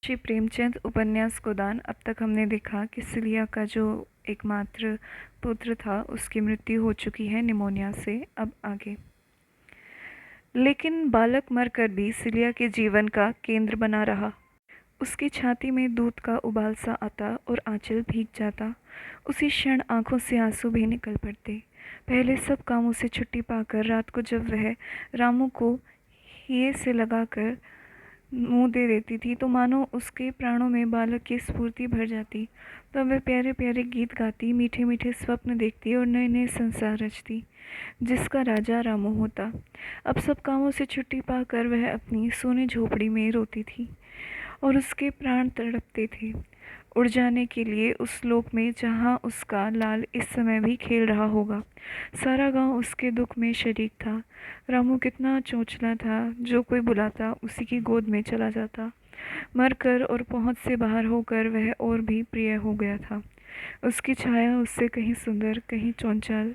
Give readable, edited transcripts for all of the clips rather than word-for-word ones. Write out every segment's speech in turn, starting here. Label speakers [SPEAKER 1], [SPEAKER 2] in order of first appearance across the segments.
[SPEAKER 1] श्री प्रेमचंद उपन्यास गोदान। अब तक हमने देखा कि सिलिया का जो एकमात्र पुत्र था उसकी मृत्यु हो चुकी है निमोनिया से। अब आगे। लेकिन बालक मरकर भी सिलिया के जीवन का केंद्र बना रहा। उसकी छाती में दूध का उबाल सा आता और आंचल भीग जाता। उसी क्षण आंखों से आंसू भी निकल पड़ते। पहले सब कामों से छुट्टी पाकर रात को जब वह रामू को हिये से लगाकर मुंह दे देती थी तो मानो उसके प्राणों में बालक की स्फूर्ति भर जाती। तो वह प्यारे प्यारे गीत गाती, मीठे मीठे स्वप्न देखती और नए नए संसार रचती जिसका राजा रामू होता। अब सब कामों से छुट्टी पाकर वह अपनी सोने झोपड़ी में रोती थी और उसके प्राण तड़पते थे उड़ जाने के लिए उस लोक में जहाँ उसका लाल इस समय भी खेल रहा होगा। सारा गांव उसके दुख में शरीक था। रामू कितना चोंचला था, जो कोई बुलाता उसी की गोद में चला जाता। मरकर और पहुंच से बाहर होकर वह और भी प्रिय हो गया था। उसकी छाया उससे कहीं सुंदर, कहीं चंचल,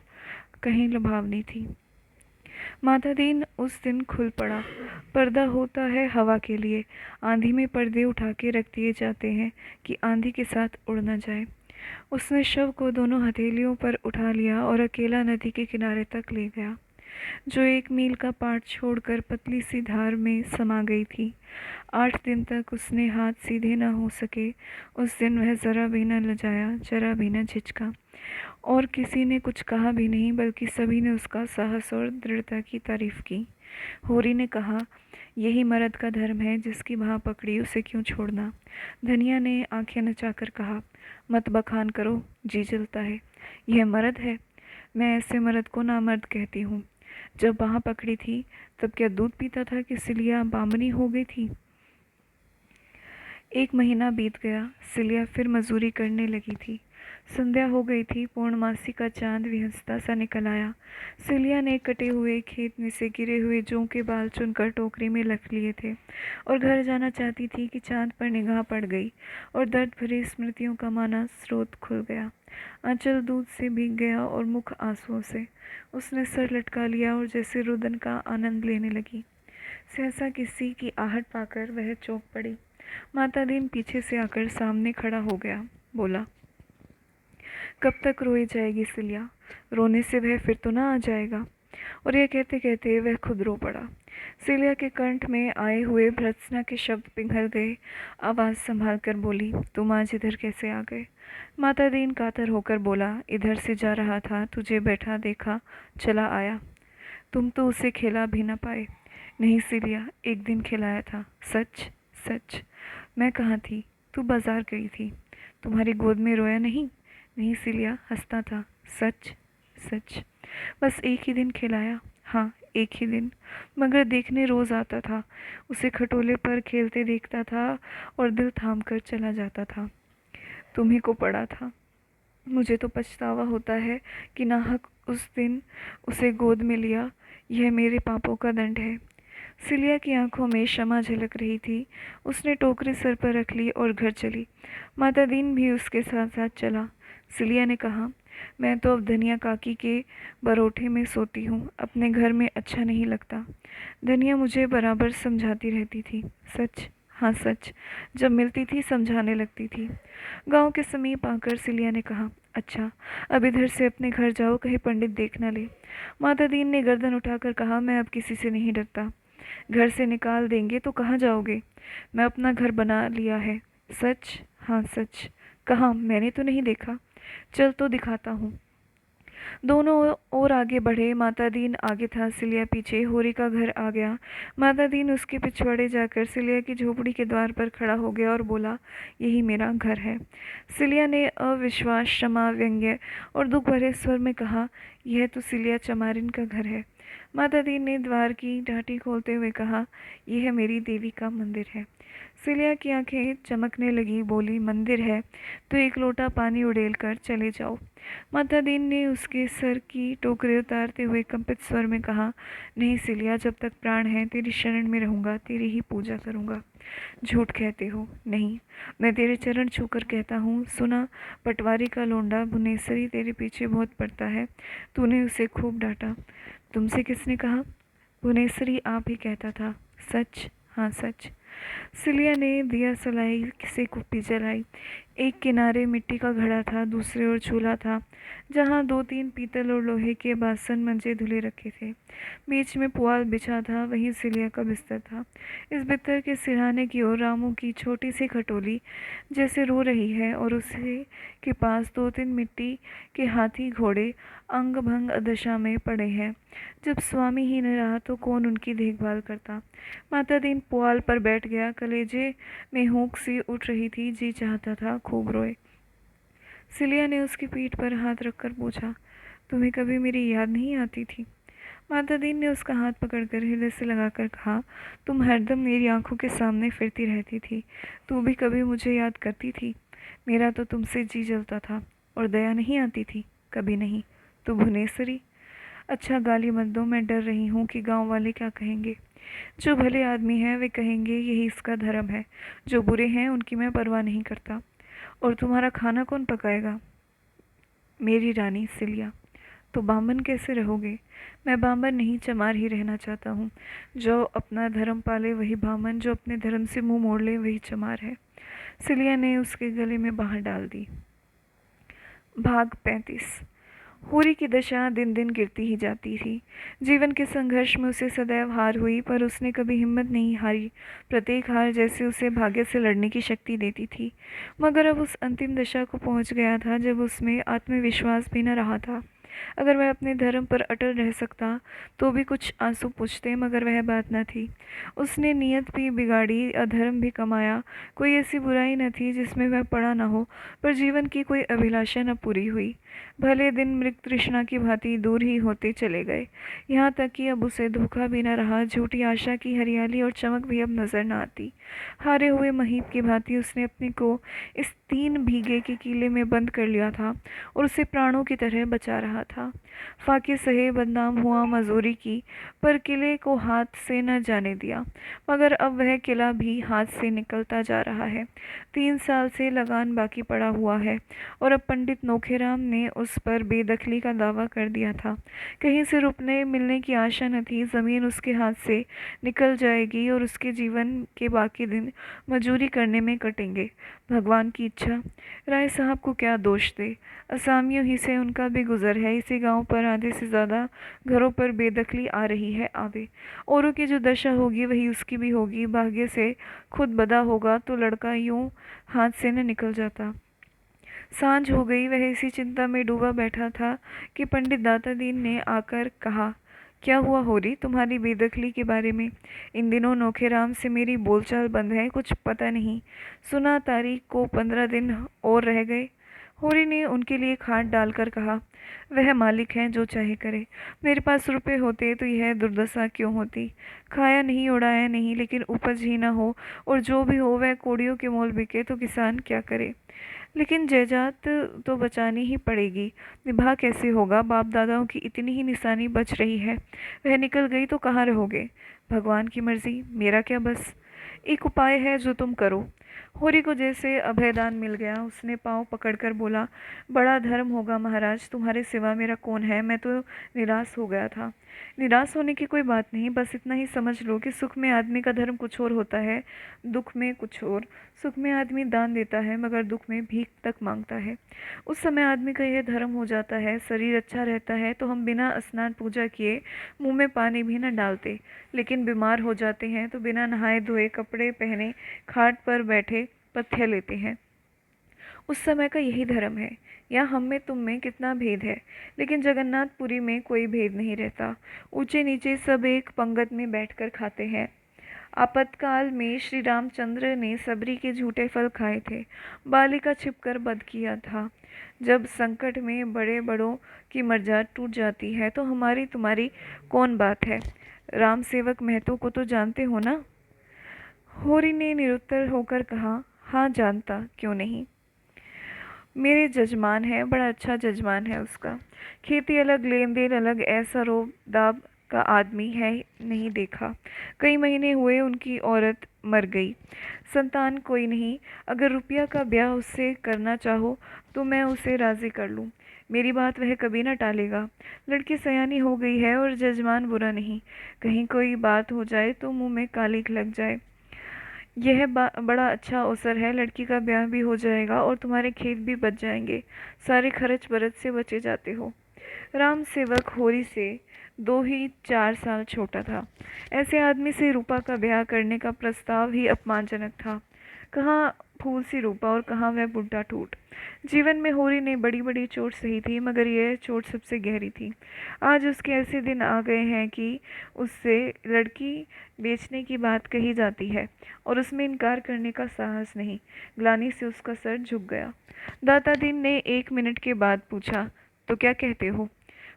[SPEAKER 1] कहीं लुभावनी थी। माता दीन उस दिन खुल पड़ा। पर्दा होता है हवा के लिए, आंधी में पर्दे उठा के रख दिए जाते हैं कि आंधी के साथ उड़ न जाए। उसने शव को दोनों हथेलियों पर उठा लिया और अकेला नदी के किनारे तक ले गया, जो 1 मील का पाट छोड़कर पतली सी धार में समा गई थी। 8 दिन तक उसने हाथ सीधे न हो सके। उस दिन वह जरा भी न लजाया, जरा भी न झिझका और किसी ने कुछ कहा भी नहीं, बल्कि सभी ने उसका साहस और दृढ़ता की तारीफ की। होरी ने कहा, यही मर्द का धर्म है, जिसकी बाह पकड़ी उसे क्यों छोड़ना। धनिया ने आंखें नचाकर कहा, मत बखान करो, जी जलता है। यह मर्द है? मैं ऐसे मर्द को नामर्द कहती हूँ। जब बाह पकड़ी थी तब क्या दूध पीता था कि सिलिया बामनी हो गई थी। 1 महीना बीत गया। सिलिया फिर मजूरी करने लगी थी। संध्या हो गई थी। पूर्णमासी का चांद विहंगता सा निकल आया। सिलिया ने कटे हुए खेत में से गिरे हुए जौ के बाल चुनकर टोकरी में रख लिए थे और घर जाना चाहती थी कि चांद पर निगाह पड़ गई और दर्द भरी स्मृतियों का माना स्रोत खुल गया। आंचल दूध से भीग गया और मुख आंसुओं से। उसने सर लटका लिया और जैसे रुदन का आनंद लेने लगी। सहसा किसी की आहट पाकर वह चौंक पड़ी। माता दीन पीछे से आकर सामने खड़ा हो गया। बोला, कब तक रोई जाएगी सिलिया? रोने से वह फिर तो ना आ जाएगा। और यह कहते कहते वह खुद रो पड़ा। सिलिया के कंठ में आए हुए भर्त्सना के शब्द पिघल गए। आवाज़ संभाल कर बोली, तुम आज इधर कैसे आ गए? माता दीन कातर होकर बोला, इधर से जा रहा था, तुझे बैठा देखा, चला आया। तुम तो उसे खिला भी न पाए। नहीं सिलिया, एक दिन खिलाया था। सच सच। मैं कहाँ थी? तू बाजार गई थी। तुम्हारी गोद में रोया नहीं? नहीं सिलिया, हंसता था। सच सच। बस एक ही दिन खिलाया। हाँ, एक ही दिन, मगर देखने रोज आता था। उसे खटोले पर खेलते देखता था और दिल थाम कर चला जाता था। तुम्ही को पड़ा था। मुझे तो पछतावा होता है कि नाहक उस दिन उसे गोद में लिया। यह मेरे पापों का दंड है। सिलिया की आंखों में क्षमा झलक रही थी। उसने टोकरी सर पर रख ली और घर चली। माता दीन भी उसके साथ साथ चला। सिलिया ने कहा, मैं तो अब धनिया काकी के बरोठे में सोती हूँ। अपने घर में अच्छा नहीं लगता। धनिया मुझे बराबर समझाती रहती थी। सच? हाँ सच। जब मिलती थी समझाने लगती थी। गांव के समीप आकर सिलिया ने कहा, अच्छा, अब इधर से अपने घर जाओ, कहीं पंडित देख न ले। माता दीन ने गर्दन उठाकर कहा, मैं अब किसी से नहीं डरता। घर से निकाल देंगे तो कहाँ जाओगे? मैं अपना घर बना लिया है। सच? हाँ सच। कहाँ? मैंने तो नहीं देखा। चल तो दिखाता हूँ। दोनों और आगे बढ़े। माता दीन आगे था, सिलिया पीछे। होरी का घर आ गया। माता दीन उसके पिछवाड़े जाकर सिलिया की झोपड़ी के द्वार पर खड़ा हो गया और बोला, यही मेरा घर है। सिलिया ने अविश्वास, क्षमा, व्यंग्य और दुख भरे स्वर में कहा, यह तो सिलिया चमारिन का घर है। माता दीन ने द्वार की ढाटी खोलते हुए कहा, यह मेरी देवी का मंदिर है। सिलिया की आंखें चमकने लगी। बोली, मंदिर है तो एक लोटा पानी उड़ेल कर चले जाओ। माता दीन ने उसके सर की टोकरी उतारते हुए कंपित स्वर में कहा, नहीं सिलिया, जब तक प्राण है तेरी शरण में रहूंगा, तेरी ही पूजा करूंगा। झूठ कहते हो। नहीं, मैं तेरे चरण छूकर कहता हूँ। सुना, पटवारी का लोंडा भुवनेश्वरी तेरे पीछे बहुत पड़ता है। तूने उसे खूब डांटा। तुमसे किसने कहा? भुवनेश्वरी आप ही कहता था। सच? हाँ सच। सिलिया ने दिया सलाई से कुप्पी जलाई। एक किनारे मिट्टी का घड़ा था, दूसरे ओर चूल्हा था, जहाँ 2-3 पीतल और लोहे के बासन मंजे धुले रखे थे। बीच में पुआल बिछा था, वहीं सिलिया का बिस्तर था। इस बिस्तर के सिरहाने की ओर रामू की छोटी सी खटोली जैसे रो रही है, और उसी के पास 2-3 मिट्टी के हाथी घोड़े अंग भंग दशा में पड़े हैं। जब स्वामी ही न रहा तो कौन उनकी देखभाल करता। माता दीन पुआल पर बैठ गया। कलेजे में हुक सी उठ रही थी, जी चाहता था खूब रोए। सिलिया ने उसकी पीठ पर हाथ रखकर पूछा, तुम्हें कभी मेरी याद नहीं आती थी? माता दीन ने उसका हाथ पकड़कर हृदय से लगाकर कहा, तुम हरदम मेरी आंखों के सामने फिरती रहती थी। तू भी कभी मुझे याद करती थी? मेरा तो तुमसे जी जलता था। और दया नहीं आती थी? कभी नहीं। तो भुवनेश्वरी? अच्छा गाली मत दो, मैं डर रही हूँ कि गांव वाले क्या कहेंगे। जो भले आदमी हैं वे कहेंगे यही इसका धर्म है। जो बुरे हैं उनकी मैं परवाह नहीं करता। और तुम्हारा खाना कौन पकाएगा? मेरी रानी सिलिया। तो बामन कैसे रहोगे? मैं बामन नहीं, चमार ही रहना चाहता हूँ। जो अपना धर्म पाले वही बामन, जो अपने धर्म से मुंह मोड़ ले वही चमार है। सिलिया ने उसके गले में बाहर डाल दी। भाग 35। होरी की दशा दिन दिन गिरती ही जाती थी। जीवन के संघर्ष में उसे सदैव हार हुई, पर उसने कभी हिम्मत नहीं हारी। प्रत्येक हार जैसे उसे भाग्य से लड़ने की शक्ति देती थी। मगर अब उस अंतिम दशा को पहुंच गया था जब उसमें आत्मविश्वास भी न रहा था। अगर वह अपने धर्म पर अटल रह सकता तो भी कुछ आंसू पूछते, मगर वह बात न थी। उसने नियत भी बिगाड़ी, अधर्म भी कमाया। कोई ऐसी बुराई न थी जिसमें वह पड़ा न हो, पर जीवन की कोई अभिलाषा न पूरी हुई। भले दिन मृग तृष्णा की भांति दूर ही होते चले गए। यहाँ तक कि अब उसे धोखा भी न रहा। झूठी आशा की हरियाली और चमक भी अब नजर न आती। हारे हुए महीप की भांति उसने अपने को इस 3 भीगे के किले में बंद कर लिया था और उसे प्राणों की तरह बचा रहा था। फाके सहे बदनाम हुआ, मजूरी की, पर किले को हाथ से न जाने दिया। मगर अब वह किला भी हाथ से निकलता जा रहा है। 3 साल से लगान बाकी पड़ा हुआ है और अब पंडित नोखेराम ने उस पर बेदखली का दावा कर दिया था। कहीं से रुपने मिलने की आशा न थी। जमीन उसके हाथ से निकल जाएगी और उसके जीवन के बाकी दिन मजूरी करने में कटेंगे। भगवान की इच्छा। राय साहब को क्या दोष दे? असामियों ही से उनका भी गुजर है। इसी गांव पर आधे से ज़्यादा घरों पर बेदखली आ रही है। आवे औरों की जो दशा होगी वही उसकी भी होगी। भाग्य से खुद बदा होगा तो लड़का यूं हाथ से न निकल जाता। सांझ हो गई। वह इसी चिंता में डूबा बैठा था कि पंडित दाता दीन ने आकर कहा, क्या हुआ होरी तुम्हारी बेदखली के बारे में? इन दिनों नोखेराम से मेरी बोलचाल बंद है, कुछ पता नहीं। सुना तारीख को 15 दिन और रह गए। होरी ने उनके लिए खाट डालकर कहा, वह मालिक हैं, जो चाहे करे। मेरे पास रुपए होते तो यह दुर्दशा क्यों होती। खाया नहीं, उड़ाया नहीं, लेकिन उपज ही ना हो, और जो भी हो वह कोड़ियों के मोल बिके तो किसान क्या करे। लेकिन जायदाद तो बचानी ही पड़ेगी। निभा कैसे होगा? बाप दादाओं की इतनी ही निशानी बच रही है। वह निकल गई तो कहाँ रहोगे? भगवान की मर्जी, मेरा क्या बस। एक उपाय है जो तुम करो। होरी को जैसे अभयदान मिल गया। उसने पांव पकड़कर बोला, बड़ा धर्म होगा महाराज, तुम्हारे सिवा मेरा कौन है। मैं तो निराश हो गया था। निराश होने की कोई बात नहीं, बस इतना ही समझ लो कि सुख में आदमी का धर्म कुछ और होता है, दुख में कुछ और। सुख में आदमी दान देता है, मगर दुख में भीख तक मांगता है। उस समय आदमी का यह धर्म हो जाता है। शरीर अच्छा रहता है तो हम बिना स्नान पूजा किए मुंह में पानी भी न डालते, लेकिन बीमार हो जाते हैं तो बिना नहाए धोए, कपड़े पहने, खाट पर बैठे पथ्य लेते हैं। उस समय का यही धर्म है। या हम में तुम में कितना भेद है, लेकिन जगन्नाथपुरी में कोई भेद नहीं रहता। ऊंचे नीचे सब एक पंगत में बैठकर खाते हैं। आपातकाल में श्री रामचंद्र ने सबरी के झूठे फल खाए थे। बालिका छिपकर वध किया था। जब संकट में बड़े बड़ों की मर्जाद टूट जाती है तो हमारी तुम्हारी कौन बात है। राम सेवक महतो को तो जानते हो ना? होरी ने निरुत्तर होकर कहा, हाँ जानता, क्यों नहीं। मेरे जजमान है, बड़ा अच्छा जजमान है उसका। खेती अलग, लेन देन अलग, ऐसा रोब दाब का आदमी है नहीं देखा। कई महीने हुए उनकी औरत मर गई, संतान कोई नहीं। अगर रुपया का ब्याह उससे करना चाहो तो मैं उसे राजी कर लूँ। मेरी बात वह कभी न टालेगा। लड़की सयानी हो गई है और जजमान बुरा नहीं। कहीं कोई बात हो जाए तो मुंह में कालिख लग जाए। यह बड़ा अच्छा अवसर है, लड़की का ब्याह भी हो जाएगा और तुम्हारे खेत भी बच जाएंगे, सारे खर्च बरच से बचे जाते हो। राम सेवक होरी से 2 ही 4 साल छोटा था। ऐसे आदमी से रूपा का ब्याह करने का प्रस्ताव ही अपमानजनक था। कहाँ फूल सी रूपा और कहाँ वह बुढ़ा ठूठ। जीवन में होरी ने बड़ी बड़ी चोट सही थी, मगर यह चोट सबसे गहरी थी। आज उसके ऐसे दिन आ गए हैं कि उससे लड़की बेचने की बात कही जाती है और उसमें इनकार करने का साहस नहीं। ग्लानि से उसका सर झुक गया। दाता दीन ने 1 मिनट के बाद पूछा, तो क्या कहते हो?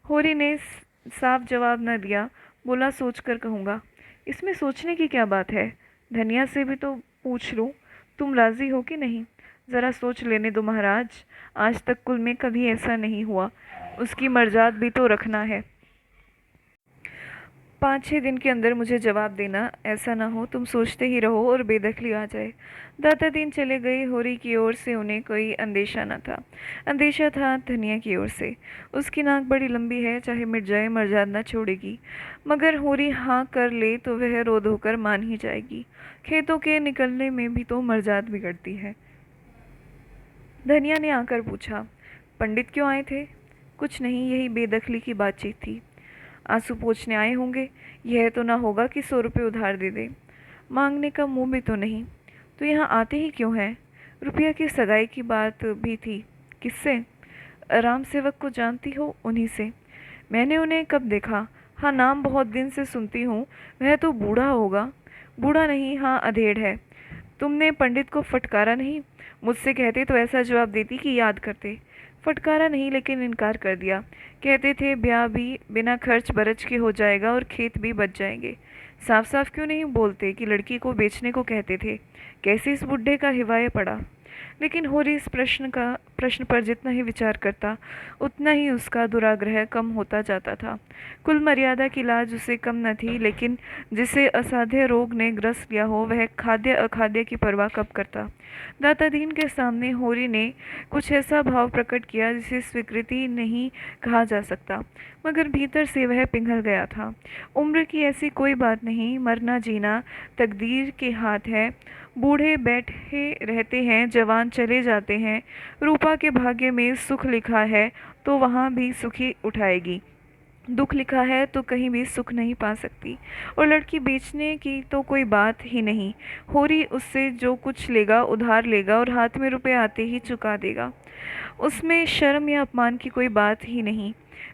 [SPEAKER 1] होरी ने साफ जवाब न दिया। बोला, सोच कर कहूँगा। इसमें सोचने की क्या बात है? धनिया से भी तो पूछ लूँ, तुम राजी हो कि नहीं? ज़रा सोच लेने दो महाराज, आज तक कुल में कभी ऐसा नहीं हुआ। उसकी मर्जाद भी तो रखना है। 5-6 दिन के अंदर मुझे जवाब देना, ऐसा ना हो तुम सोचते ही रहो और बेदखली आ जाए। दाता दीन चले गए। होरी की ओर से उन्हें कोई अंदेशा न था। अंदेशा था धनिया की ओर से। उसकी नाक बड़ी लंबी है, चाहे मिट जाए मर्जाद न छोड़ेगी। मगर होरी हाँ कर ले तो वह रो धोकर मान ही जाएगी। खेतों के निकलने में भी तो मर्जाद बिगड़ती है। धनिया ने आकर पूछा, पंडित क्यों आए थे? कुछ नहीं, यही बेदखली की बातचीत थी। आंसू पोंछने आए होंगे। यह तो ना होगा कि 100 रुपये उधार दे दे। मांगने का मुंह भी तो नहीं। तो यहाँ आते ही क्यों है? रुपया की सगाई की बात भी थी। किससे? राम सेवक को जानती हो? उन्हीं से। मैंने उन्हें कब देखा? हाँ, नाम बहुत दिन से सुनती हूँ। वह तो बूढ़ा होगा। बूढ़ा नहीं, हाँ अधेड़ है। तुमने पंडित को फटकारा नहीं? मुझसे कहते तो ऐसा जवाब देती कि याद करते। फटकारा नहीं, लेकिन इनकार कर दिया। कहते थे ब्याह भी बिना खर्च बरच के हो जाएगा और खेत भी बच जाएंगे। साफ साफ क्यों नहीं बोलते कि लड़की को बेचने को कहते थे? कैसे इस बुढ़े का हिवाए पड़ा। लेकिन होरी इस प्रश्न पर जितना ही विचार करता, उतना ही उसका दुराग्रह कम होता जाता था। कुल मर्यादा की लाज उसे कम न थी, लेकिन जिसे असाध्य रोग ने ग्रस्त लिया हो वह खाद्य अखाद्य की परवाह कब करता। दाता दीन के सामने होरी ने कुछ ऐसा भाव प्रकट किया जिसे स्वीकृति नहीं कहा जा सकता, मगर भीतर से वह पिघल गया था। उम्र की ऐसी कोई बात नहीं, मरना जीना तकदीर के हाथ है। बूढ़े बैठे रहते हैं, जवान चले जाते हैं। रूपा के भाग्य में सुख लिखा है तो वहाँ भी सुखी उठाएगी, दुख लिखा है तो कहीं भी सुख नहीं पा सकती। और लड़की बेचने की तो कोई बात ही नहीं। होरी उससे जो कुछ लेगा उधार लेगा और हाथ में रुपए आते ही चुका देगा। उसमें शर्म या अपमान की कोई बात ही नहीं।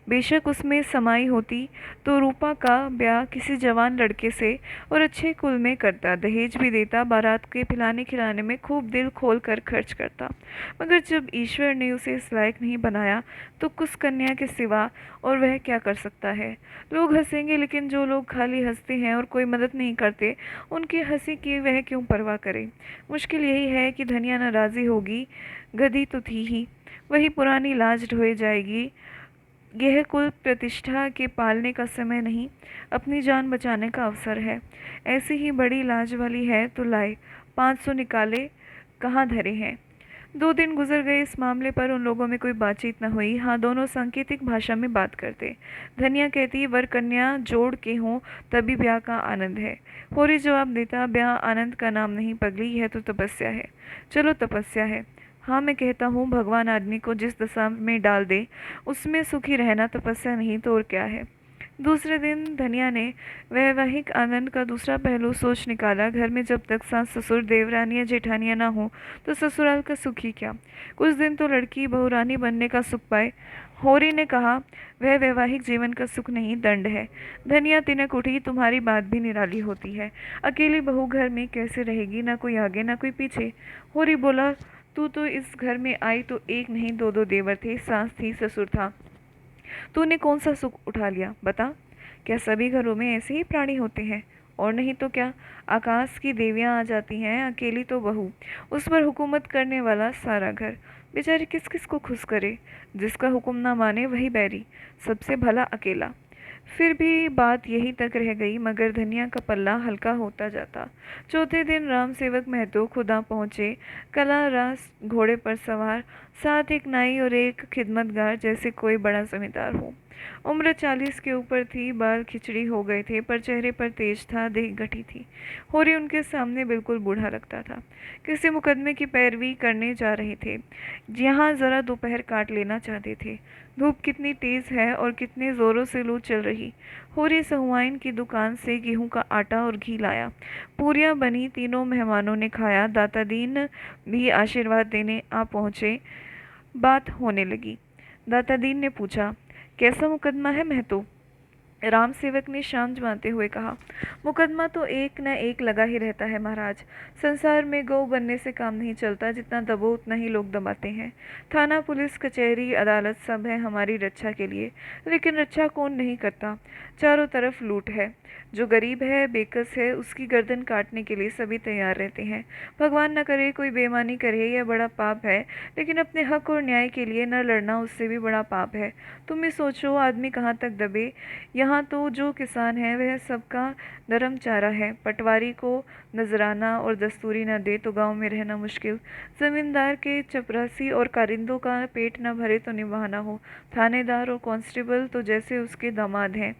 [SPEAKER 1] बेशक उसमें समाई होती तो रूपा का ब्याह किसी जवान लड़के से और अच्छे कुल में करता, दहेज भी देता, बारात के पिलाने खिलाने में खूब दिल खोल कर खर्च करता। मगर जब ईश्वर ने उसे इस लायक नहीं बनाया तो कुछ कन्या के सिवा और वह क्या कर सकता है? लोग हंसेंगे, लेकिन जो लोग खाली हंसते हैं और कोई मदद नहीं करते, उनकी हंसी की वह क्यों परवाह करे? मुश्किल यही है कि धनिया नाराज़ी होगी। गधी तो थी ही, वही पुरानी लाज ढोए जाएगी। यह कुल प्रतिष्ठा के पालने का समय नहीं, अपनी जान बचाने का अवसर है। ऐसी ही बड़ी लाज वाली है तो लाए, 500 निकाले, कहाँ धरे हैं। 2 दिन गुजर गए, इस मामले पर उन लोगों में कोई बातचीत न हुई। हाँ, दोनों सांकेतिक भाषा में बात करते। धनिया कहती वर कन्या जोड़ के हों तभी ब्याह का आनंद है। होरी जवाब देता, ब्याह आनंद का नाम नहीं पगली, यह तो तपस्या है। चलो तपस्या है। हाँ, मैं कहता हूँ भगवान आदमी को जिस दशा में डाल दे उसमें सुखी रहना तपस्या नहीं तो और क्या है। दूसरे दिन धनिया ने वैवाहिक आनंद का दूसरा पहलू सोच निकाला। घर में जब तक सास ससुर देवरानी या जेठानियाँ ना हो तो ससुराल का सुख ही क्या। कुछ दिन तो लड़की बहुरानी बनने का सुख पाए। होरी ने कहा, वह वैवाहिक जीवन का सुख नहीं, दंड है। धनिया तिनक उठी, तुम्हारी बात भी निराली होती है। अकेली बहू घर में कैसे रहेगी, ना कोई आगे ना कोई पीछे। होरी बोला, तू तो इस घर में आई तो एक नहीं दो दो देवर थे, सास थी, ससुर था। तूने कौन सा सुख उठा लिया, बता। क्या सभी घरों में ऐसे ही प्राणी होते हैं? और नहीं तो क्या, आकाश की देवियां आ जाती हैं, अकेली तो बहू, उस पर हुकूमत करने वाला सारा घर। बेचारी किस किस को खुश करे? जिसका हुक्म ना माने वही बैरी, सबसे भला अकेला। फिर भी बात यहीं तक रह गई, मगर धनिया का पल्ला हल्का होता जाता। चौथे दिन राम सेवक महतो खुदा पहुँचे, कला रास घोड़े पर सवार, साथ एक नाई और एक खिदमतगार, जैसे कोई बड़ा जमींदार हो। उम्र 40 के ऊपर थी, बाल खिचड़ी हो गए थे, पर चेहरे पर तेज था, देह गठी थी। होरी उनके सामने बिल्कुल बूढ़ा लगता था। किसी मुकदमे की पैरवी करने जा रहे थे, यहाँ जरा दोपहर काट लेना चाहते थे। धूप कितनी तेज है और कितने जोरों से लू चल रही। होरी सहुआइन की दुकान से गेहूं का आटा और घी लाया। पूरियां बनी, तीनों मेहमानों ने खाया। दाता दीन भी आशीर्वाद देने आ पहुंचे। बात होने लगी। दाता दीन ने पूछा, कैसा मुकदमा है महतो? राम सेवक ने शांत जमाते हुए कहा, मुकदमा तो एक न एक लगा ही रहता है महाराज। संसार में गौ बनने से काम नहीं चलता, जितना दबो उतना ही लोग दबाते हैं। थाना, पुलिस, कचहरी, अदालत सब है हमारी रक्षा के लिए, लेकिन रक्षा कौन नहीं करता। चारों तरफ लूट है। जो गरीब है, बेकस है, उसकी गर्दन काटने के लिए सभी तैयार रहते हैं। भगवान न करे कोई बेईमानी करे, यह बड़ा पाप है, लेकिन अपने हक और न्याय के लिए न लड़ना उससे भी बड़ा पाप है। तुम ही सोचो, आदमी कहाँ तक दबे। यहाँ तो जो किसान है वह सबका नरम चारा है। पटवारी को नजराना और दस्तूरी न दे तो गांव में रहना मुश्किल। जमींदार के चपरासी और कारिंदों का पेट न भरे तो निभाना हो। थानेदार और कांस्टेबल तो जैसे उसके दामाद हैं।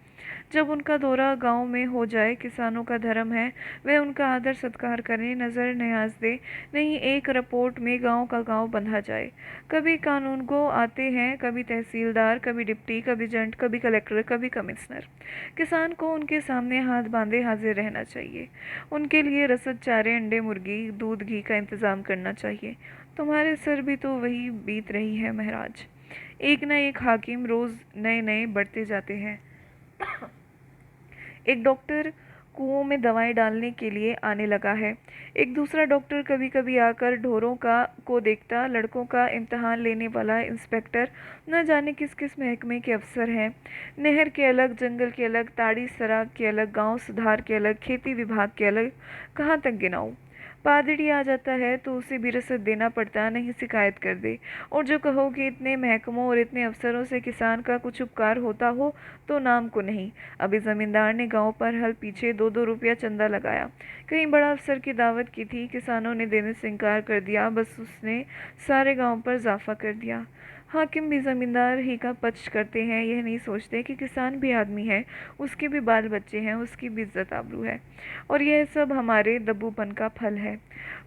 [SPEAKER 1] जब उनका दौरा गांव में हो जाए, किसानों का धर्म है वह उनका आदर सत्कार करें, नजर न्याज दे, नहीं एक रिपोर्ट में गांव का गांव बंधा जाए। कभी कानून को आते हैं, कभी तहसीलदार, कभी डिप्टी, कभी जंट, कभी कलेक्टर, कभी कमिश्नर। किसान को उनके सामने हाथ बांधे हाजिर रहना चाहिए। उनके लिए रसद, चारे, अंडे, मुर्गी, दूध, घी का इंतजाम करना चाहिए। तुम्हारे सर भी तो वही बीत रही है महाराज। एक न एक हाकिम रोज नए नए बढ़ते जाते हैं। एक डॉक्टर कुओं में दवाएं डालने के लिए आने लगा है। एक दूसरा डॉक्टर कभी कभी आकर ढोरों का को देखता। लड़कों का इम्तिहान लेने वाला इंस्पेक्टर, न जाने किस किस महकमे के अफसर हैं। नहर के अलग, जंगल के अलग, ताड़ी सराग के अलग, गांव सुधार के अलग, खेती विभाग के अलग, कहाँ तक गिनाऊं। पादरी आ जाता है तो उसे भी रसद देना पड़ता, नहीं शिकायत कर दे। और जो कहो कि इतने महकमों और इतने अफसरों से किसान का कुछ उपकार होता हो तो नाम को नहीं। अभी जमींदार ने गांव पर हल पीछे 2-2 रुपया चंदा लगाया। कहीं बड़ा अफसर की दावत की थी, किसानों ने देने से इनकार कर दिया। बस उसने सारे गांव पर इजाफा कर दिया। हाकिम भी जमींदार ही का पक्ष करते हैं, यह नहीं सोचते कि किसान भी आदमी है, उसके भी बाल बच्चे हैं, उसकी भी इज्जत आबरू है। और यह सब हमारे दब्बूपन का फल है।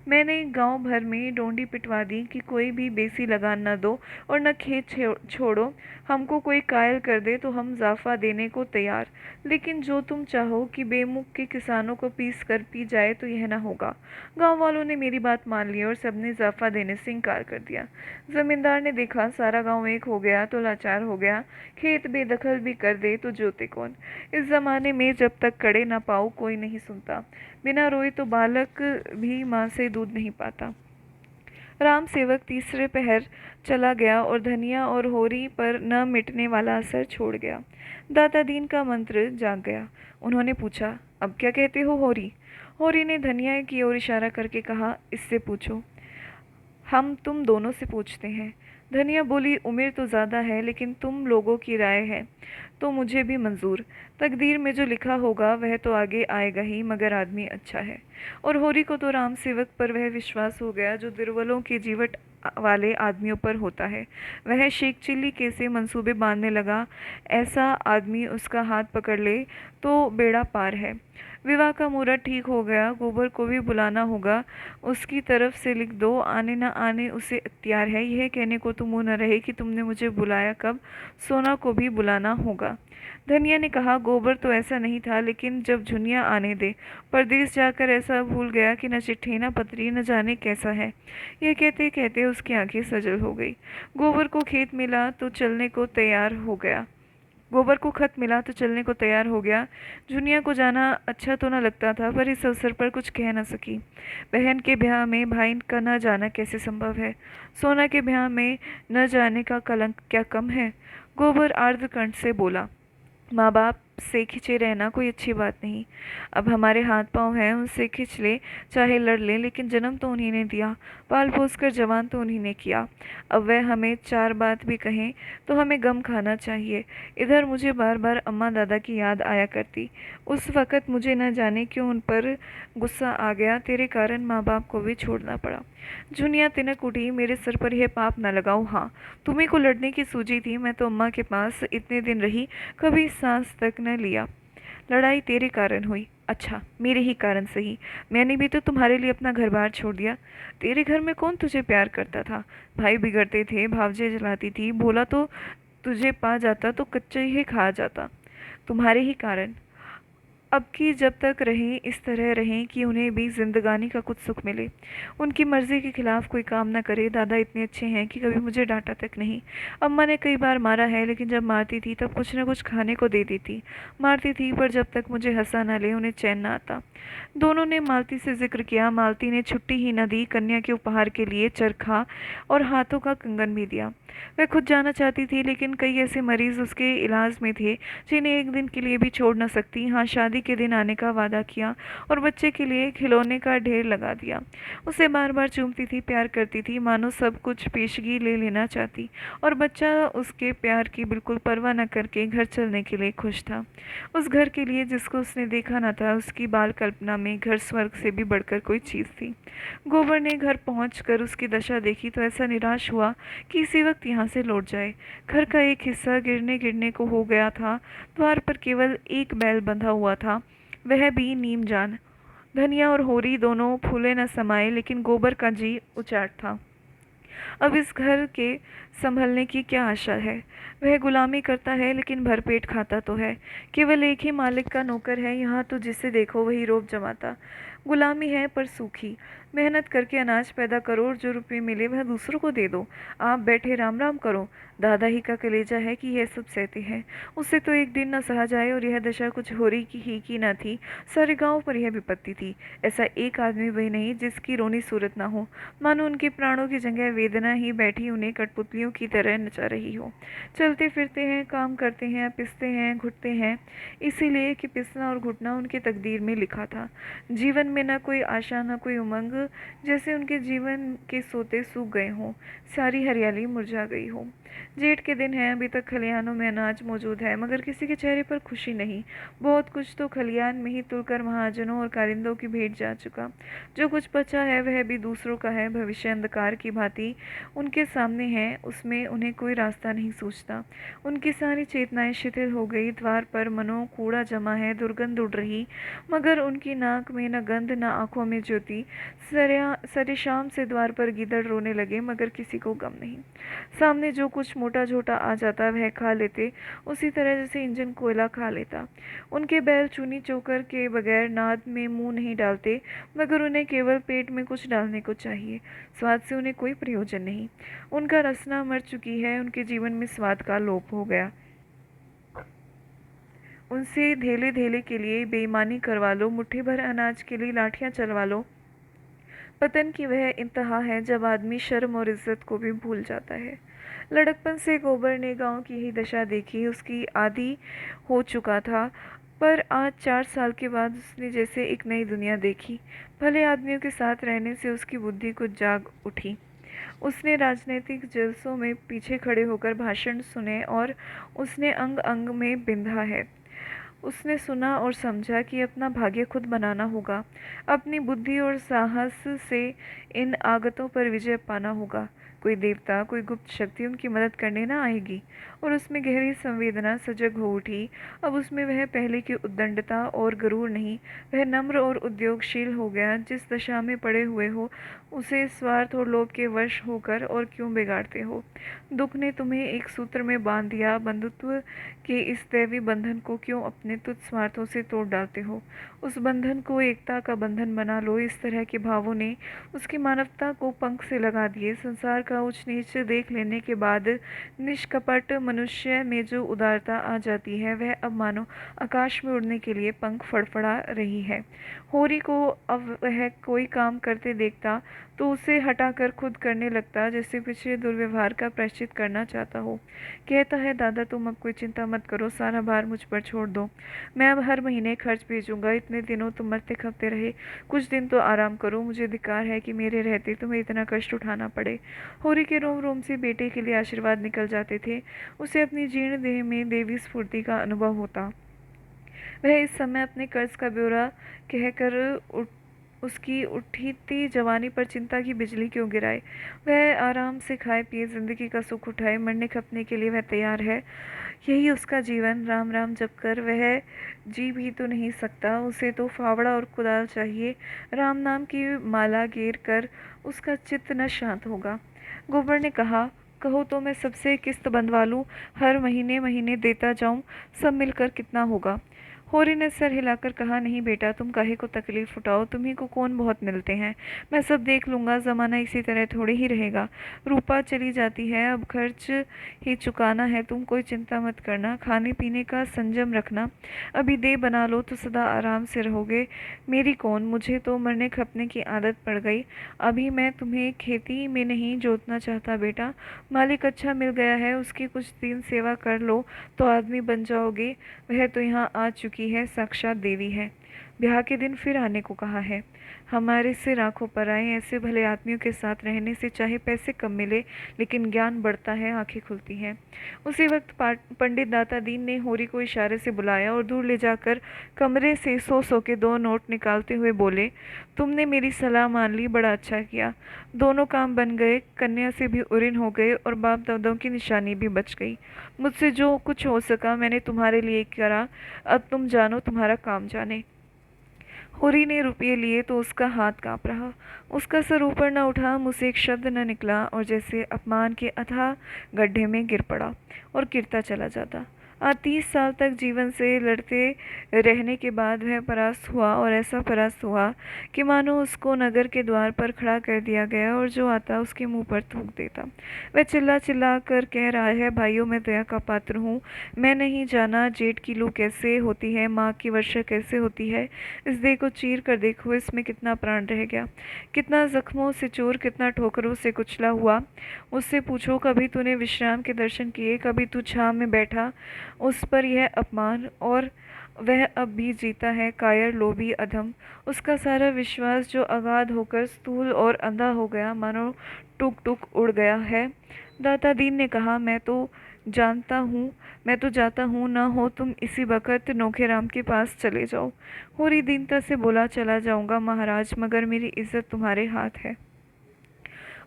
[SPEAKER 1] मैंने गांव भर में डोंडी पिटवा दी कि कोई भी बेसी लगान न दो और न खेत छोड़ो। हमको कोई कायल कर दे तो हम जाफा देने को तैयार, लेकिन जो तुम चाहो कि बेमुख के किसानों को पीस कर पी जाए तो यह न होगा। गांव वालों ने मेरी बात मान ली और सबने जाफा देने से इनकार कर दिया। जमींदार ने देखा सारा गांव एक हो गया तो लाचार हो गया। खेत बेदखल भी कर दे तो जोते कौन। इस जमाने में जब तक कड़े ना पाओ कोई नहीं सुनता। बिना रोए तो बालक भी माँ से दूध नहीं पाता। राम सेवक तीसरे पहर चला गया और धनिया और होरी पर न मिटने वाला असर छोड़ गया। दाता दीन का मंत्र जाग गया। उन्होंने पूछा, अब क्या कहते हो होरी? होरी ने धनिया की ओर इशारा करके कहा, इससे पूछो। हम तुम दोनों से पूछते हैं। धनिया बोली, उम्र तो ज़्यादा है, लेकिन तुम लोगों की राय है तो मुझे भी मंजूर। तकदीर में जो लिखा होगा वह तो आगे आएगा ही, मगर आदमी अच्छा है। और होरी को तो राम सेवक पर वह विश्वास हो गया जो दुर्बलों के जीवट वाले आदमियों पर होता है। वह शेख चिल्ली कैसे मंसूबे बांधने लगा। ऐसा आदमी उसका हाथ पकड़ ले तो बेड़ा पार है। विवाह का मुहूर्त ठीक हो गया। गोबर को भी बुलाना होगा, उसकी तरफ से लिख दो। आने न आने उसे इख्तियार है। यह कहने को तो मुँह न रहे कि तुमने मुझे बुलाया कब। सोना को भी बुलाना होगा। धनिया ने कहा, गोबर तो ऐसा नहीं था, लेकिन जब झुनिया आने दे। परदेश जाकर ऐसा भूल गया कि न चिट्ठी न पत्री, न जाने कैसा है। यह कहते कहते उसकी आंखें सजल हो गई। गोबर को खेत मिला तो चलने को तैयार हो गया। गोबर को खत मिला तो चलने को तैयार हो गया। जुनिया को जाना अच्छा तो न लगता था, पर इस अवसर पर कुछ कह न सकी। बहन के ब्याह में भाई का न जाना कैसे संभव है? सोना के ब्याह में न जाने का कलंक क्या कम है? गोबर आर्द्रकंठ से बोला, माँ बाप से खिंचे रहना कोई अच्छी बात नहीं। अब हमारे हाथ पांव हैं, उनसे खिंच ले, चाहे लड़ ले, लेकिन जन्म तो उन्हीं ने दिया, पाल पोस कर जवान तो उन्हीं ने किया। अब वह हमें चार बात भी कहें तो हमें गम खाना चाहिए। इधर मुझे बार बार अम्मा दादा की याद आया करती। उस वक़्त मुझे न जाने क्यों उन पर गुस्सा आ गया। तेरे कारण माँ बाप को भी छोड़ना पड़ा। जुनिया तिनक उठी, मेरे सर पर यह पाप न लगाओ। हाँ, तुम्ही को लड़ने की सूझी थी, मैं तो अम्मा के पास इतने दिन रही, कभी सांस तक न लिया। लड़ाई तेरे कारण हुई। अच्छा, मेरे ही कारण सही। मैंने भी तो तुम्हारे लिए अपना घर बार छोड़ दिया। तेरे घर में कौन तुझे प्यार करता था? भाई बिगड़ते थे, भावजे जलाती थी, भोला तो तुझे पा जाता तो कच्चा ही खा जाता। तुम्हारे ही कारण। अब की जब तक रहें इस तरह रहें कि उन्हें भी जिंदगानी का कुछ सुख मिले, उनकी मर्जी के खिलाफ कोई काम न करे। दादा इतने अच्छे हैं कि कभी मुझे डांटा तक नहीं। अम्मा ने कई बार मारा है, लेकिन जब मारती थी तब कुछ न कुछ खाने को दे देती। मारती थी पर जब तक मुझे हंसा न ले उन्हें चैन न आता। दोनों ने मालती से जिक्र किया। मालती ने छुट्टी ही न दी, कन्या के उपहार के लिए चरखा और हाथों का कंगन भी दिया। वह खुद जाना चाहती थी, लेकिन कई ऐसे मरीज उसके इलाज में थे जिन्हें एक दिन के लिए भी छोड़ न सकती। हाँ, शादी के दिन आने का वादा किया और बच्चे के लिए खिलौने का ढेर लगा दिया। उसे बार बार चूमती थी, प्यार करती थी, मानो सब कुछ पेशगी ले लेना चाहती। और बच्चा उसके प्यार की बिल्कुल परवाह न करके घर चलने के लिए खुश था। उस घर के लिए जिसको उसने देखा न था। उसकी बाल कल्पना में घर स्वर्ग से भी बढ़कर कोई चीज़ थी। गोबर ने घर पहुंचकर उसकी दशा देखी तो ऐसा निराश हुआ कि इसी वक्त यहाँ से लौट जाए। घर का एक हिस्सा गिरने गिरने को हो गया था। द्वार पर केवल एक बैल बंधा हुआ था, वह भी नीम जान। धनिया और होरी दोनों फूले न समाये, लेकिन गोबर का जी उचाट था। अब इस घर के संभलने की क्या आशा है? वह गुलामी करता है, लेकिन भरपेट खाता तो है। केवल एक ही मालिक का नौकर है। यहाँ तो जिसे देखो वही रोब जमाता। गुलामी है पर सूखी। मेहनत करके अनाज पैदा करो और जो रुपये मिले वह दूसरों को दे दो। आप बैठे राम राम करो। दादा ही का कलेजा है कि यह सब सहते हैं। उससे तो एक दिन न सहा जाए, और यह दशा कुछ होरी की ही की न थी। सारे गांव पर यह विपत्ति थी। ऐसा एक आदमी भी नहीं जिसकी रोनी सूरत ना हो, मानो उनके प्राणों की जगह वेदना ही बैठी उन्हें कठपुतलियों की तरह नचा रही हो। चलते फिरते हैं, काम करते हैं, पिसते हैं, घुटते हैं, इसीलिए कि पिसना और घुटना उनके तकदीर में लिखा था। जीवन में न कोई आशा, न कोई उमंग, जैसे उनके जीवन के सोते सूख गए हों, सारी हरियाली मुरझा गई हो। जेठ के दिन हैं, अभी तक खलिहानों में अनाज मौजूद है, मगर किसी के चेहरे पर खुशी नहीं। बहुत कुछ तो खलिहान में ही तुलकर महाजनों और कारिंदों की भेंट जा चुका। जो कुछ बचा है वह भी दूसरों का है। भविष्य अंधकार की भांति उनके सामने है, उसमें उन्हें कोई रास्ता नहीं सूझता। उनकी सारी चेतनाएं शिथिल हो गई। द्वार पर मनो कूड़ा जमा है, दुर्गंध उड़ रही, मगर उनकी नाक में न गंध, न आंखों में ज्योति। सरे शाम से द्वार पर गीदड़ रोने लगे, मगर किसी को गम नहीं। सामने जो कुछ मोटा झोटा आ जाता वह खा लेते, उसी तरह जैसे इंजन कोयला खा लेता। उनके बैल चूनी चोकर के बगैर नाद में मुंह नहीं डालते, मगर उन्हें केवल पेट में कुछ डालने को चाहिए। स्वाद से उन्हें कोई प्रयोजन नहीं। उनका रसना मर चुकी है, उनके जीवन में स्वाद का लोप हो गया। उनसे धेले धेले के लिए बेईमानी करवा लो, मुट्ठी भर अनाज के लिए लाठियां चलवा लो। पतन की वह इंतहा है जब आदमी शर्म और इज्जत को भी भूल जाता है। लड़कपन से गोबर ने गांव की ही दशा देखी, उसकी आदि हो चुका था। पर आज 4 साल के बाद उसने जैसे एक नई दुनिया देखी। भले आदमियों के साथ रहने से उसकी बुद्धि कुछ जाग उठी। उसने राजनीतिक जलसों में पीछे खड़े होकर भाषण सुने, और उसने अंग अंग में बिंधा है। उसने सुना और समझा कि अपना भाग्य खुद बनाना होगा। अपनी बुद्धि और साहस से इन आगतों पर विजय पाना होगा। कोई देवता, कोई गुप्त शक्ति उनकी मदद करने ना आएगी। और उसमें गहरी संवेदना सजग हो उठी। अब उसमें वह पहले की उद्दंडता और गरूर नहीं, वह नम्र और उद्योगशील हो गया। जिस दशा में पड़े हुए हो, उसे स्वार्थ और लोभ के वश होकर और क्यों बिगाड़ते हो? दुख ने तुम्हें एक सूत्र में बांध दिया, बंधुत्व के इस दैवी बंधन को क्यों अपने तुच्छ स्वार्थों से तोड़ डालते हो? उस बंधन को एकता का बंधन बना लो। इस तरह के भावों ने उसकी मानवता को पंख से लगा दिए। संसार का उच्च नीच देख लेने के बाद निष्कपट मनुष्य में जो उदारता आ जाती है, वह अब मानो आकाश में उड़ने के लिए पंख फड़फड़ा रही है। होरी को अब वह कोई काम करते देखता तो उसे हटाकर खुद करने लगता, जैसे पिछले दुर्व्यवहार का प्रायश्चित करना चाहता हो। कहता है, दादा तुम अब कोई चिंता मत करो, सारा भार मुझ पर छोड़ दो। मैं अब हर महीने खर्च भेजूंगा। इतने दिनों तुम मरते खपते रहे, कुछ दिन तो आराम करो। मुझे धिक्कार है कि मेरे रहते तुम्हें इतना कष्ट उठाना पड़े। होरी के रोम रोम से बेटे के लिए आशीर्वाद निकल जाते थे। उसे अपनी जीर्ण देह में देवी स्फूर्ति का अनुभव होता। वह इस समय अपने कर्ज का ब्यौरा कहकर उसकी उठती जवानी पर चिंता की बिजली क्यों गिराए। वह आराम से खाए पिए जिंदगी का सुख उठाए, मरने खपने के लिए वह तैयार है। यही उसका जीवन। राम राम जप कर वह जी भी तो नहीं सकता, उसे तो फावड़ा और कुदाल चाहिए। राम नाम की माला घेर कर उसका चित्त न शांत होगा। गोबर ने कहा, कहो तो मैं सबसे किस्त बंधवा लूं, हर महीने महीने देता जाऊं, सब मिलकर कितना होगा। होरी ने सर हिलाकर कहा, नहीं बेटा, तुम काहे को तकलीफ उठाओ, तुम्ही को कौन बहुत मिलते हैं, मैं सब देख लूंगा, जमाना इसी तरह थोड़ी ही रहेगा। रूपा चली जाती है, अब खर्च ही चुकाना है, तुम कोई चिंता मत करना, खाने पीने का संयम रखना, अभी दे बना लो तो सदा आराम से रहोगे। मेरी कौन, मुझे तो मरने खपने की आदत पड़ गई। अभी मैं तुम्हें खेती में नहीं जोतना चाहता बेटा, मालिक अच्छा मिल गया है, उसकी कुछ दिन सेवा कर लो तो आदमी बन जाओगे। वह तो यहाँ आ चुकी है, साक्षात देवी है। ब्याह के दिन फिर आने को कहा है। हमारे सिर आंखों पर आए, ऐसे भले आदमियों के साथ रहने से चाहे पैसे कम मिले लेकिन ज्ञान बढ़ता है, आंखें खुलती हैं। उसी वक्त पंडित दाता दीन ने होरी को इशारे से बुलाया और दूर ले जाकर कमरे से 100-100 के 2 नोट निकालते हुए बोले, तुमने मेरी सलाह मान ली, बड़ा अच्छा किया। दोनों काम बन गए, कन्या से भी उरिन हो गए और बाप दादाओं की निशानी भी बच गई। मुझसे जो कुछ हो सका मैंने तुम्हारे लिए करा, अब तुम जानो, तुम्हारा काम जाने। होरी ने रुपये लिए तो उसका हाथ कांप रहा, उसका सर ऊपर न उठा, मुँह से एक शब्द न निकला और जैसे अपमान के अथाह गड्ढे में गिर पड़ा और गिरता चला जाता। आज 30 साल तक जीवन से लड़ते रहने के बाद वह परास्त हुआ और ऐसा परास्त हुआ कि मानो उसको नगर के द्वार पर खड़ा कर दिया गया और जो आता उसके मुंह पर थूक देता। वह चिल्ला चिल्ला कर कह रहा है, भाइयों मैं दया का पात्र हूँ, मैं नहीं जाना जेठ की लू कैसे होती है, माँ की वर्षा कैसे होती है, इस देह को चीर कर देखो, इसमें कितना प्राण रह गया, कितना जख्मों से चूर, कितना ठोकरों से कुचला हुआ। उससे पूछो, कभी तूने विश्राम के दर्शन किए, कभी तू छाँव में बैठा, उस पर यह अपमान, और वह अब भी जीता है, कायर लोभी अधम। उसका सारा विश्वास जो अगाध होकर स्थूल और अंधा हो गया, मानो टुक टुक उड़ गया है। दाता दीन ने कहा, मैं तो जाता हूँ, ना हो तुम इसी वक्त नोखेराम के पास चले जाओ। होरी दीनता से बोला, चला जाऊंगा महाराज, मगर मेरी इज्जत तुम्हारे हाथ है।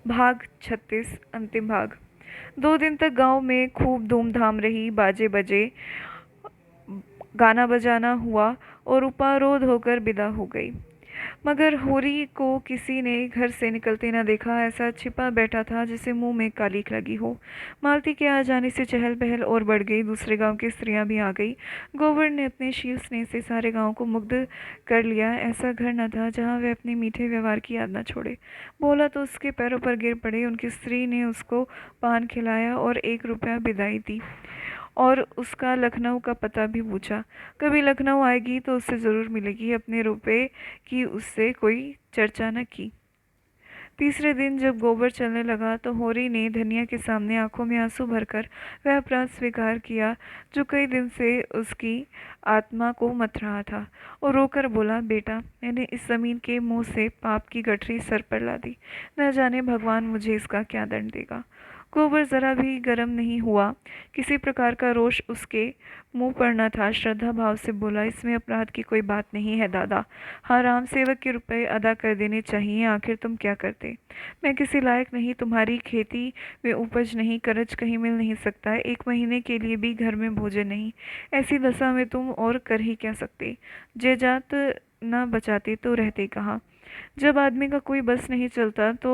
[SPEAKER 1] भाग 36 अंतिम भाग। 2 दिन तक गांव में खूब धूमधाम रही, बाजे बजे, गाना बजाना हुआ और उपारोध होकर विदा हो गई। मगर होरी को किसी ने घर से निकलते न देखा, ऐसा छिपा बैठा था जैसे मुंह में कालिख लगी हो। मालती के आ जाने से चहल पहल और बढ़ गई, दूसरे गांव की स्त्रियां भी आ गई। गोबर ने अपने शील स्नेह से सारे गांव को मुग्ध कर लिया। ऐसा घर न था जहां वह अपने मीठे व्यवहार की याद न छोड़े। बोला तो उसके पैरों पर गिर पड़े। उनकी स्त्री ने उसको पान खिलाया और 1 रुपया बिदाई दी और उसका लखनऊ का पता भी पूछा। कभी लखनऊ आएगी तो उससे ज़रूर मिलेगी, अपने रुपए की उससे कोई चर्चा न की। तीसरे दिन जब गोबर चलने लगा तो होरी ने धनिया के सामने आंखों में आंसू भरकर वह अपराध स्वीकार किया जो कई दिन से उसकी आत्मा को मथ रहा था, और रोकर बोला, बेटा, मैंने इस जमीन के मुंह से पाप की गठरी सर पर ला दी, न जाने भगवान मुझे इसका क्या दंड देगा। गोबर जरा भी गर्म नहीं हुआ, किसी प्रकार का रोष उसके मुंह पर न था। श्रद्धा भाव से बोला, इसमें अपराध की कोई बात नहीं है दादा, हाँ राम सेवक के रुपए अदा कर देने चाहिए, आखिर तुम क्या करते। मैं किसी लायक नहीं, तुम्हारी खेती में उपज नहीं, करज कहीं मिल नहीं सकता है, 1 महीने के लिए भी घर में भोजन नहीं, ऐसी दशा में तुम और कर ही क्या सकते। जेजात न बचाते तो रहते कहाँ। जब आदमी का कोई बस नहीं चलता तो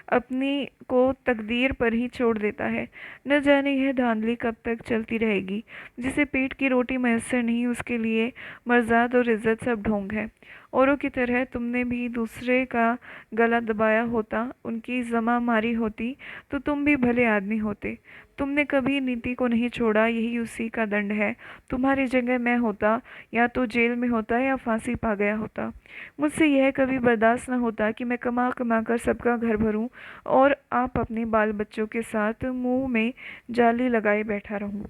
[SPEAKER 1] अपनी को तकदीर पर ही छोड़ देता है। न जाने यह धांधली कब तक चलती रहेगी। जिसे पेट की रोटी मैसर नहीं, उसके लिए मर्जाद और इज्जत सब ढोंग है। औरों की तरह तुमने भी दूसरे का गला दबाया होता, उनकी जमा मारी होती, तो तुम भी भले आदमी होते। तुमने कभी नीति को नहीं छोड़ा, यही उसी का दंड है। तुम्हारी जगह मैं होता, या तो जेल में होता या फांसी पा गया होता। मुझसे यह कभी बर्दाश्त न होता कि मैं कमा कमा कर सबका घर भरूं और आप अपने बाल बच्चों के साथ मुंह में जाली लगाए बैठा रहूं।